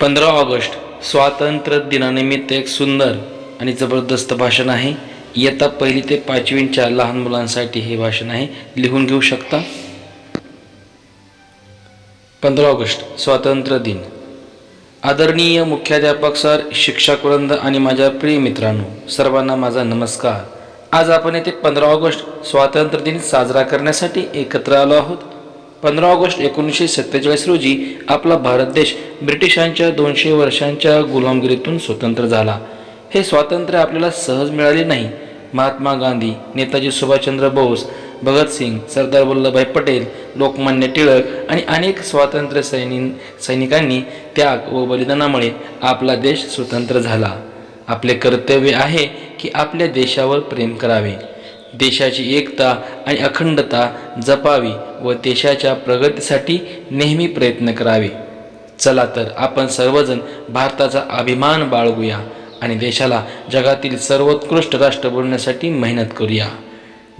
15 August स्वातंत्र्य दिनानिमित्त एक सुंदर आणि जबरदस्त भाषण आहे. इयत्ता 1ली ते 5वीच्या लहान मुलांसाठी हे भाषण आहे. लिहून घेऊ शकता. 15 ऑगस्ट स्वातंत्र्य दिन. आदरणीय मुख्याध्यापक सर, शिक्षक वृंद आणि माझ्या प्रिय मित्रांनो, सर्वांना माझा नमस्कार. आज आपण येथे 15 ऑगस्ट स्वातंत्र्य दिन साजरा करण्यासाठी एकत्र आलो आहोत. 15 ऑगस्ट 1947 रोजी आपला भारत देश ब्रिटिशांच्या 200 वर्षांच्या गुलामगिरीतून स्वतंत्र झाला. हे स्वातंत्र्य आपल्याला सहज मिळाले नाही. महात्मा गांधी, नेताजी सुभाषचंद्र बोस, भगतसिंग, सरदार वल्लभभाई पटेल, लोकमान्य टिळक आणि अनेक स्वातंत्र्य सैनिकांनी त्याग व बलिदानामुळे आपला देश स्वतंत्र झाला. आपले कर्तव्य आहे की आपल्या देशावर प्रेम करावे, देशाची एकता आणि अखंडता जपावी व देशाच्या प्रगतीसाठी नेहमी प्रयत्न करावे. चला तर आपण सर्वजण भारताचा अभिमान बाळगूया आणि देशाला जगातील सर्वोत्कृष्ट राष्ट्र बनवण्यासाठी मेहनत करूया.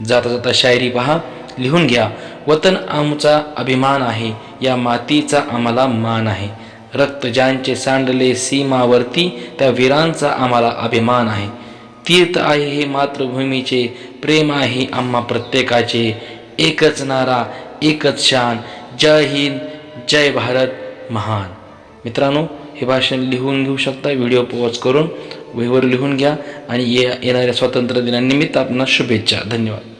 जाता जाता शायरी पहा, लिहून घ्या. वतन आमचा अभिमान आहे, या मातीचा आम्हाला मान आहे. रक्त ज्यांचे सांडले सीमावरती, त्या वीरांचा आम्हाला अभिमान आहे. तीर्थ आहे हे मातृभूमीचे, प्रेम आहे आम्हा प्रत्येकाचे. एकच नारा, एकच शान, जय हिंद, जय भारत महान. मित्रांनो, हे भाषण लिहून घेऊ शकता. व्हिडिओ पॉज करून वहीवर लिहून घ्या आणि येणाऱ्या स्वातंत्र्य दिनानिमित्त आपणास शुभेच्छा. धन्यवाद.